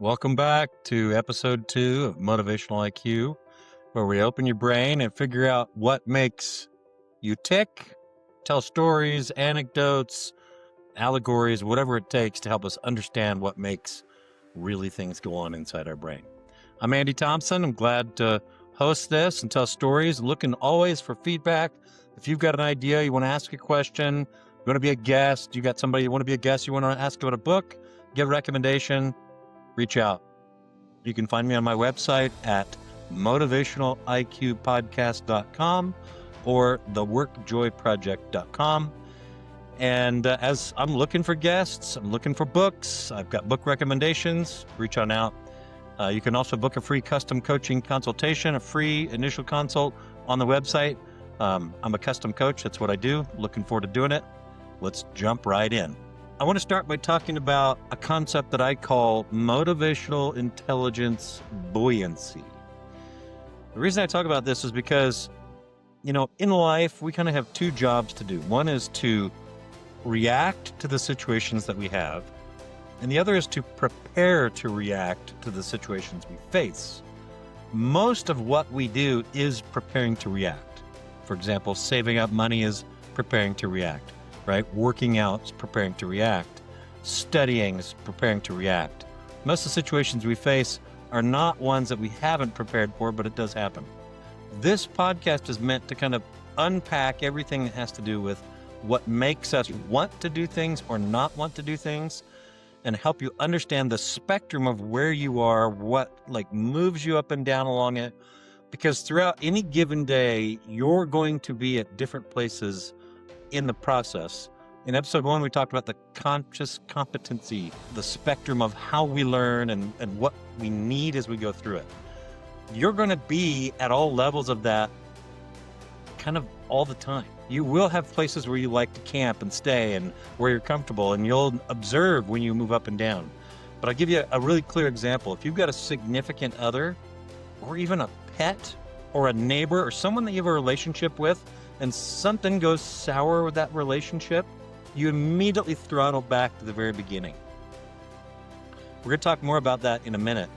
Welcome back to episode 2 of Motivational IQ, where we open your brain and figure out what makes you tick, tell stories, anecdotes, allegories, whatever it takes to help us understand what makes really things go on inside our brain. I'm Andy Thompson. I'm glad to host this and tell stories, looking always for feedback. If you've got an idea, you want to ask a question, you want to be a guest, you got somebody you want to be a guest, you want to ask about a book, give a recommendation, reach out. You can find me on my website at motivationaliqpodcast.com or theworkjoyproject.com. And as I'm looking for guests, I'm looking for books, I've got book recommendations, reach on out. You can also book a free custom coaching consultation, a free initial consult on the website. I'm a custom coach. That's what I do. Looking forward to doing it. Let's jump right in. I want to start by talking about a concept that I call motivational intelligence buoyancy. The reason I talk about this is because, in life, we kind of have two jobs to do. One is to react to the situations that we have, and the other is to prepare to react to the situations we face. Most of what we do is preparing to react. For example, saving up money is preparing to react. Right? Working out is preparing to react. Studying is preparing to react. Most of the situations we face are not ones that we haven't prepared for, but it does happen. This podcast is meant to kind of unpack everything that has to do with what makes us want to do things or not want to do things, and help you understand the spectrum of where you are, what moves you up and down along it. Because throughout any given day, you're going to be at different places in the process. In episode 1, we talked about the conscious competency, the spectrum of how we learn and what we need as we go through it. You're going to be at all levels of that kind of all the time. You will have places where you like to camp and stay and where you're comfortable, and you'll observe when you move up and down. But I'll give you a really clear example. If you've got a significant other or even a pet or a neighbor or someone that you have a relationship with, and something goes sour with that relationship, you immediately throttle back to the very beginning. We're going to talk more about that in a minute,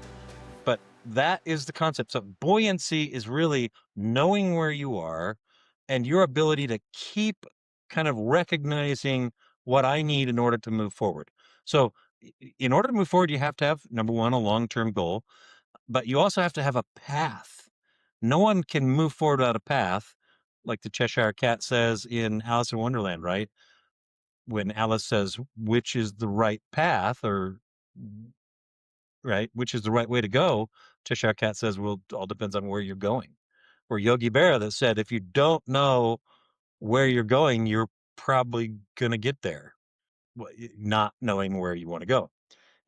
but that is the concept. So buoyancy is really knowing where you are and your ability to keep kind of recognizing what I need in order to move forward. So in order to move forward, you have to have, number one, a long-term goal, but you also have to have a path. No one can move forward without a path. Like the Cheshire Cat says in Alice in Wonderland, right? When Alice says, which is the right path, or right, which is the right way to go, Cheshire Cat says, well, it all depends on where you're going. Or Yogi Berra that said, if you don't know where you're going, you're probably going to get there, not knowing where you want to go.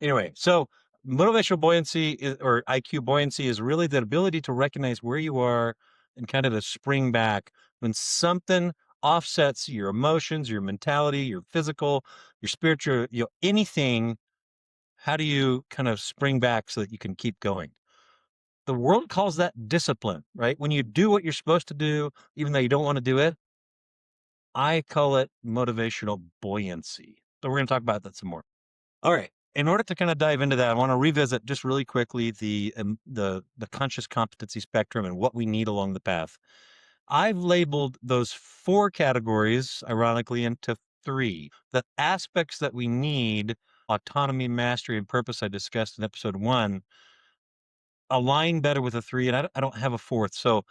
Anyway, so motivational buoyancy or IQ buoyancy is really the ability to recognize where you are and kind of to spring back when something offsets your emotions, your mentality, your physical, your spiritual, anything. How do you kind of spring back so that you can keep going? The world calls that discipline, right? When you do what you're supposed to do, even though you don't want to do it. I call it motivational buoyancy. So we're going to talk about that some more. All right. In order to kind of dive into that, I want to revisit just really quickly the conscious competency spectrum and what we need along the path. I've labeled those 4 categories, ironically, into 3. The aspects that we need, autonomy, mastery, and purpose, I discussed in episode 1, align better with the 3, and I don't have a 4th. So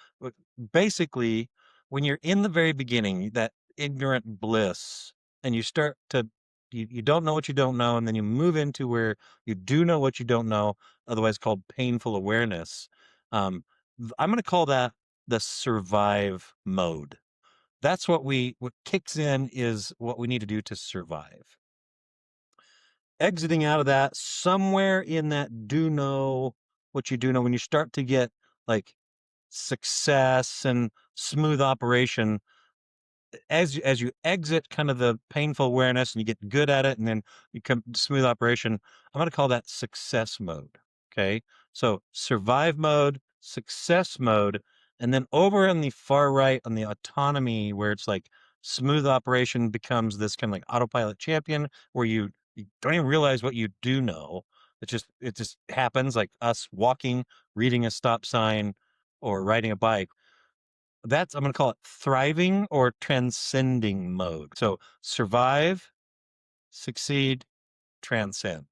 basically, when you're in the very beginning, that ignorant bliss, and you start to you don't know what you don't know, and then you move into where you do know what you don't know, otherwise called painful awareness. I'm going to call that the survive mode. That's what kicks in is what we need to do to survive. Exiting out of that, somewhere in that do know what you do know, when you start to get like success and smooth operation, as you exit kind of the painful awareness and you get good at it, and then you come to smooth operation, I'm going to call that success mode. Okay. So survive mode, success mode, and then over on the far right on the autonomy, where it's like smooth operation becomes this kind of like autopilot champion where you don't even realize what you do know. It just happens, like us walking, reading a stop sign, or riding a bike. I'm going to call it thriving or transcending mode. So survive, succeed, transcend.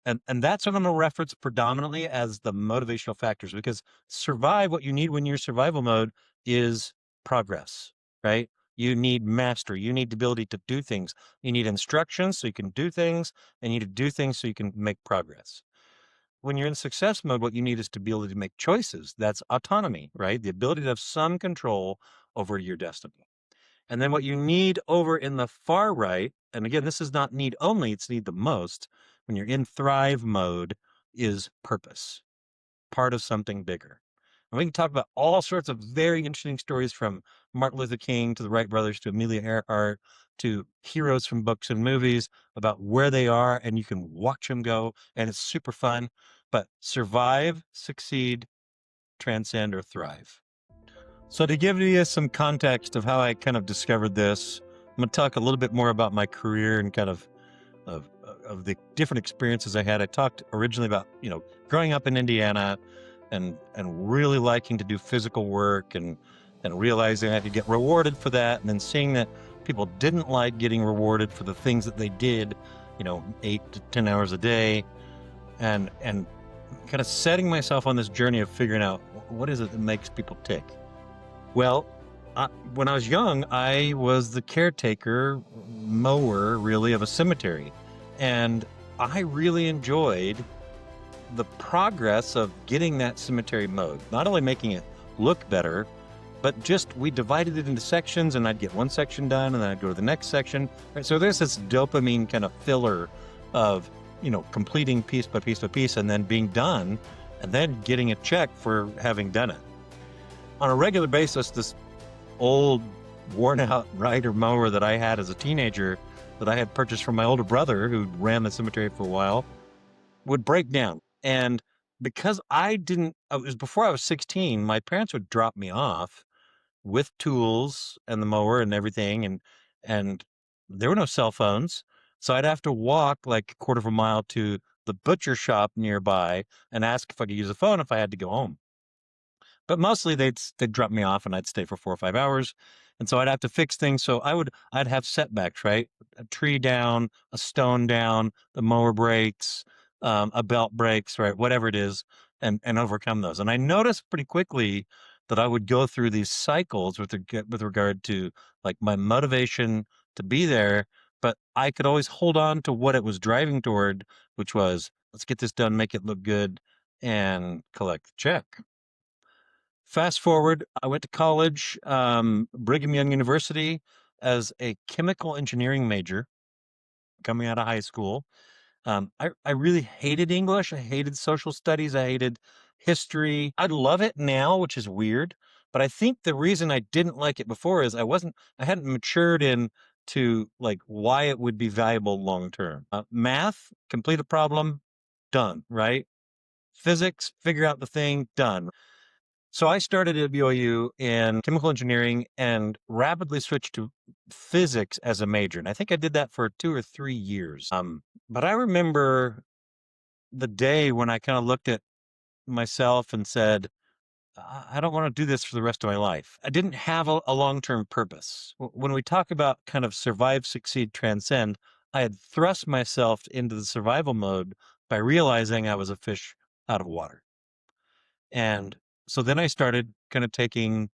And that's what I'm going to reference predominantly as the motivational factors, because what you need when you're survival mode is progress, right? You need mastery. You need the ability to do things. You need instructions so you can do things, and you need to do things so you can make progress. When you're in success mode, what you need is to be able to make choices. That's autonomy, right? The ability to have some control over your destiny. And then what you need over in the far right, and again, this is not need only, it's need the most. When you're in thrive mode, is purpose, part of something bigger. And we can talk about all sorts of very interesting stories, from Martin Luther King to the Wright brothers to Amelia Earhart to heroes from books and movies, about where they are, and you can watch them go, and it's super fun. But survive, succeed, transcend, or thrive. So to give you some context of how I kind of discovered this, I'm going to talk a little bit more about my career and kind of the different experiences I had. I talked originally about, growing up in Indiana and really liking to do physical work, and realizing I could get rewarded for that, and then seeing that people didn't like getting rewarded for the things that they did, 8 to 10 hours a day, and kind of setting myself on this journey of figuring out what is it that makes people tick. Well, when I was young, I was the caretaker, mower, really, of a cemetery. And I really enjoyed the progress of getting that cemetery mowed, not only making it look better, but we divided it into sections, and I'd get one section done, and then I'd go to the next section. Right? So there's this dopamine kind of filler of, completing piece by piece by piece, and then being done, and then getting a check for having done it. On a regular basis, this old, worn-out rider mower that I had as a teenager, that I had purchased from my older brother, who ran the cemetery for a while, would break down. And because it was before I was 16, my parents would drop me off with tools and the mower and everything, and there were no cell phones, so I'd have to walk like a quarter of a mile to the butcher shop nearby and ask if I could use a phone if I had to go home. But mostly they'd drop me off, and I'd stay for 4 or 5 hours. And so I'd have to fix things. So I'd have setbacks, right? A tree down, a stone down, the mower breaks, a belt breaks, right? Whatever it is, and overcome those. And I noticed pretty quickly that I would go through these cycles with regard to, like, my motivation to be there, but I could always hold on to what it was driving toward, which was, let's get this done, make it look good, and collect the check. Fast forward, I went to college, Brigham Young University, as a chemical engineering major coming out of high school. I really hated English. I hated social studies. I hated history. I love it now, which is weird. But I think the reason I didn't like it before is I hadn't matured into, like, why it would be valuable long term. Math, complete a problem, done, right? Physics, figure out the thing, done. So I started at BYU in chemical engineering and rapidly switched to physics as a major. And I think I did that for 2 or 3 years. But I remember the day when I kind of looked at myself and said, I don't want to do this for the rest of my life. I didn't have a long-term purpose. When we talk about kind of survive, succeed, transcend, I had thrust myself into the survival mode by realizing I was a fish out of water. And so then I started kind of taking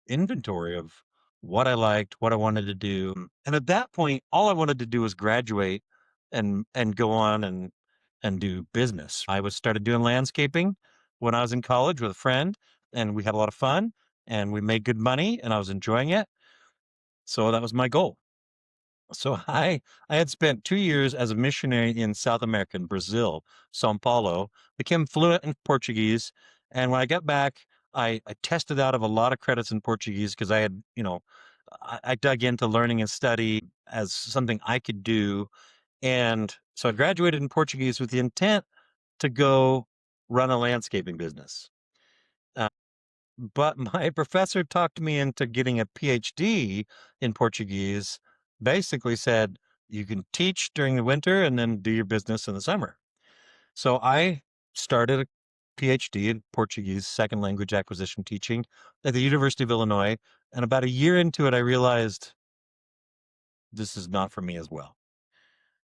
inventory of what I liked, what I wanted to do. And at that point, all I wanted to do was graduate and go on and do business. I was started doing landscaping when I was in college with a friend, and we had a lot of fun, and we made good money, and I was enjoying it. So that was my goal. So I had spent 2 years as a missionary in South America, in Brazil, São Paulo, became fluent in Portuguese. And when I got back, I tested out of a lot of credits in Portuguese, because I had, I dug into learning and study as something I could do. And so I graduated in Portuguese with the intent to go run a landscaping business. But my professor talked me into getting a PhD in Portuguese, basically said, You can teach during the winter and then do your business in the summer. So I started a PhD in Portuguese second language acquisition teaching at the University of Illinois. And about a year into it, I realized this is not for me as well.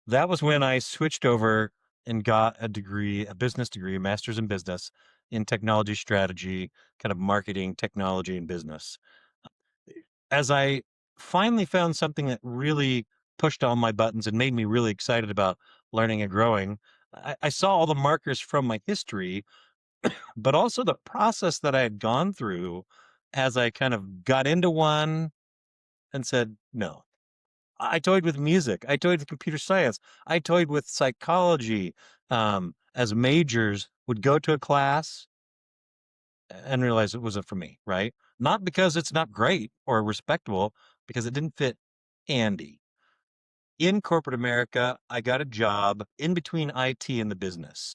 That was when I switched over and got a degree, a business degree, a master's in business in technology strategy, kind of marketing, technology, and business. As I finally found something that really pushed all my buttons and made me really excited about learning and growing, I saw all the markers from my history, but also the process that I had gone through as I kind of got into one and said, no. I toyed with music. I toyed with computer science. I toyed with psychology as majors, would go to a class and realize it wasn't for me, right? Not because it's not great or respectable, because it didn't fit Andy. In corporate America, I got a job in between IT and the business.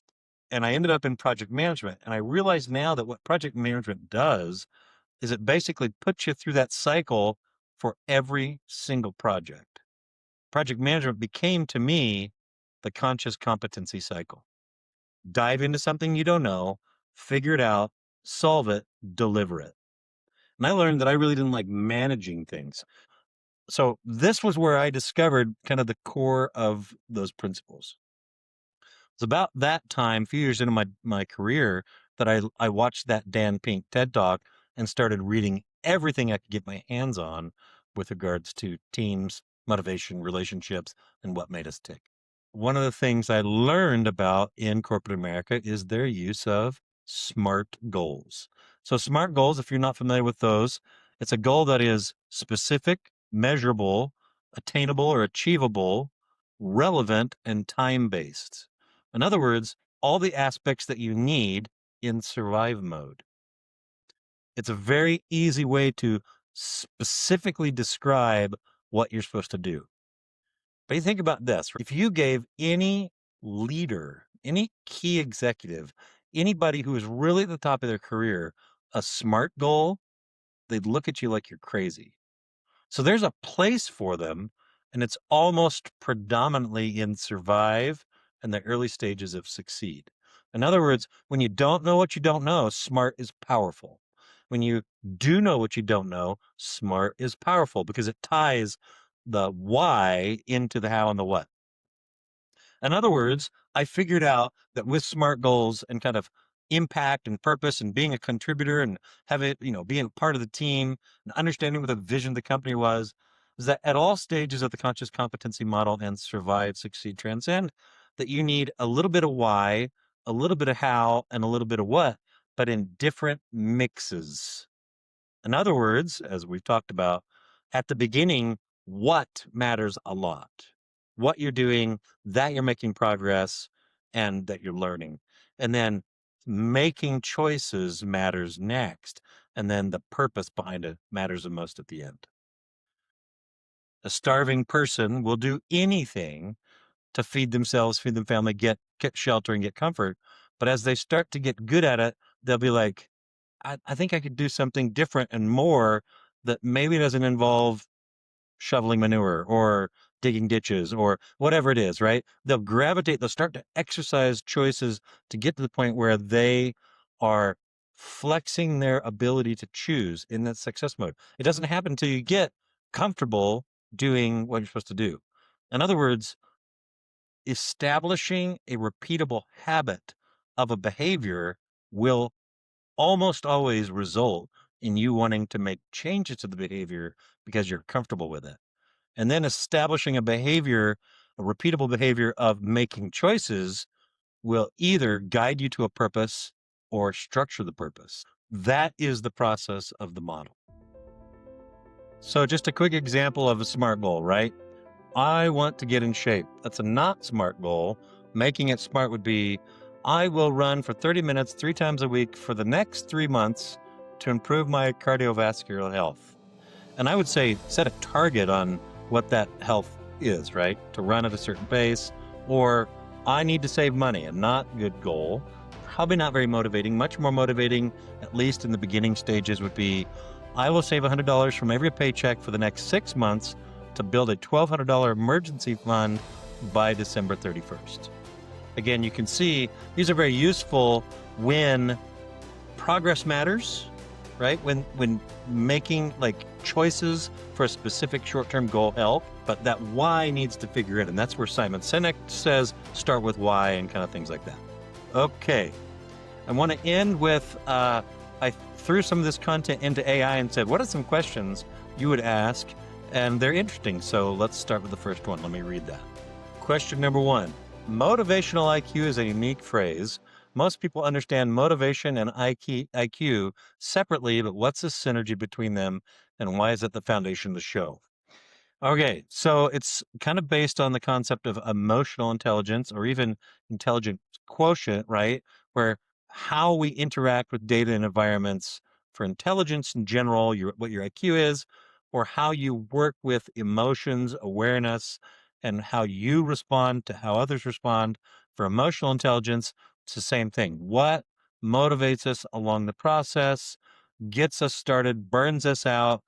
And I ended up in project management. And I realize now that what project management does is it basically puts you through that cycle for every single project. Project management became to me the conscious competency cycle. Dive into something you don't know, figure it out, solve it, deliver it. And I learned that I really didn't like managing things. So this was where I discovered kind of the core of those principles. It's about that time, a few years into my career, that I watched that Dan Pink TED Talk and started reading everything I could get my hands on with regards to teams, motivation, relationships, and what made us tick. One of the things I learned about in corporate America is their use of SMART goals. So SMART goals, if you're not familiar with those, it's a goal that is specific, measurable, attainable or achievable, relevant, and time-based. In other words, all the aspects that you need in survive mode. It's a very easy way to specifically describe what you're supposed to do. But you think about this, if you gave any leader, any key executive, anybody who is really at the top of their career, a SMART goal, they'd look at you like you're crazy. So there's a place for them, and it's almost predominantly in survive and the early stages of succeed. In other words, when you don't know what you don't know, SMART is powerful. When you do know what you don't know, SMART is powerful because it ties the why into the how and the what. In other words, I figured out that with SMART goals and kind of impact and purpose and being a contributor and have it, being part of the team and understanding what the vision of the company was, is that at all stages of the conscious competency model and survive, succeed, transcend, that you need a little bit of why, a little bit of how, and a little bit of what, but in different mixes. In other words, as we've talked about at the beginning, what matters a lot, what you're doing, that you're making progress, and that you're learning. And then making choices matters next. And then the purpose behind it matters the most at the end. A starving person will do anything to feed themselves, feed their family, get shelter, and get comfort. But as they start to get good at it, they'll be like, I think I could do something different and more that maybe doesn't involve shoveling manure or digging ditches or whatever it is, right? They'll start to exercise choices to get to the point where they are flexing their ability to choose in that success mode. It doesn't happen until you get comfortable doing what you're supposed to do. In other words, establishing a repeatable habit of a behavior will almost always result in you wanting to make changes to the behavior because you're comfortable with it. And then establishing a behavior, a repeatable behavior of making choices will either guide you to a purpose or structure the purpose. That is the process of the model. So just a quick example of a SMART goal, right? I want to get in shape. That's a not SMART goal. Making it SMART would be, I will run for 30 minutes 3 times a week for the next 3 months to improve my cardiovascular health. And I would say set a target on what that health is, right? To run at a certain pace, or I need to save money, a not good goal. Probably not very motivating. Much more motivating, at least in the beginning stages, would be, I will save $100 from every paycheck for the next 6 months to build a $1,200 emergency fund by December 31st. Again, you can see these are very useful when progress matters, right? When making like choices for a specific short-term goal help, but that why needs to figure in. And that's where Simon Sinek says, start with why and kind of things like that. Okay. I want to end with, I threw some of this content into AI and said, what are some questions you would ask? And they're interesting. So let's start with the first one. Let me read that. Question number 1. Motivational IQ is a unique phrase. Most people understand motivation and IQ separately, but what's the synergy between them and why is it the foundation of the show? Okay, so it's kind of based on the concept of emotional intelligence or even intelligence quotient, right? Where how we interact with data and environments for intelligence in general, what your IQ is, or how you work with emotions, awareness, and how you respond to how others respond. For emotional intelligence, it's the same thing. What motivates us along the process, gets us started, burns us out.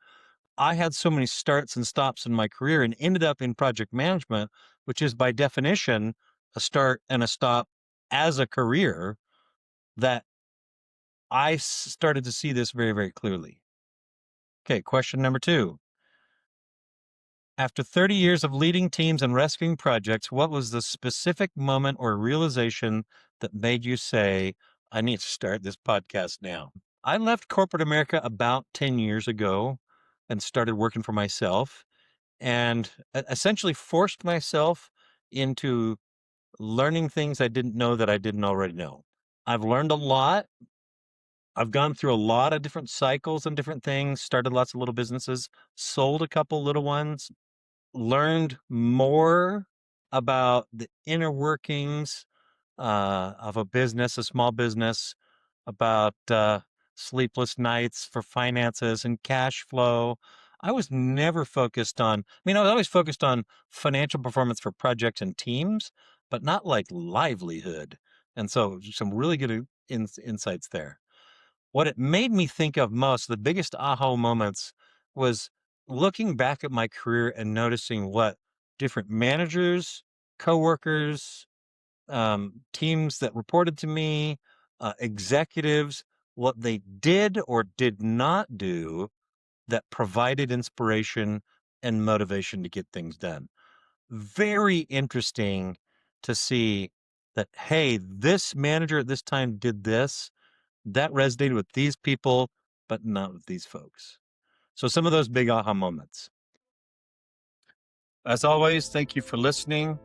I had so many starts and stops in my career and ended up in project management, which is by definition a start and a stop as a career, that I started to see this very, very clearly. Okay, question number 2. After 30 years of leading teams and rescuing projects, what was the specific moment or realization that made you say, I need to start this podcast now? I left corporate America about 10 years ago and started working for myself, and essentially forced myself into learning things I didn't know that I didn't already know. I've learned a lot. I've gone through a lot of different cycles and different things, started lots of little businesses, sold a couple little ones, learned more about the inner workings of a business, a small business, about sleepless nights for finances and cash flow. I was never focused on, I was always focused on financial performance for projects and teams, but not like livelihood. And so some really good insights there. What it made me think of most, the biggest aha moments, was looking back at my career and noticing what different managers, coworkers, teams that reported to me, executives, what they did or did not do that provided inspiration and motivation to get things done. Very interesting to see that, hey, this manager at this time did this, that resonated with these people, but not with these folks. So some of those big aha moments. As always, thank you for listening.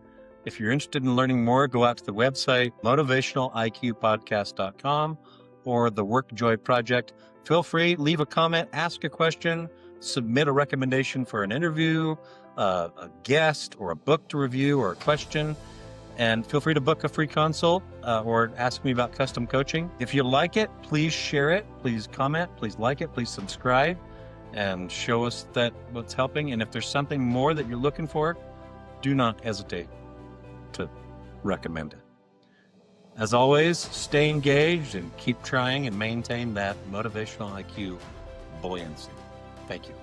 If you're interested in learning more, go out to the website, motivationaliqpodcast.com, or the Work Joy Project. Feel free, leave a comment, ask a question, submit a recommendation for an interview, a guest, or a book to review, or a question. And feel free to book a free consult or ask me about custom coaching. If you like it, please share it. Please comment. Please like it. Please subscribe and show us that what's helping. And if there's something more that you're looking for, do not hesitate to recommend it. As always, stay engaged and keep trying and maintain that motivational IQ buoyancy. Thank you.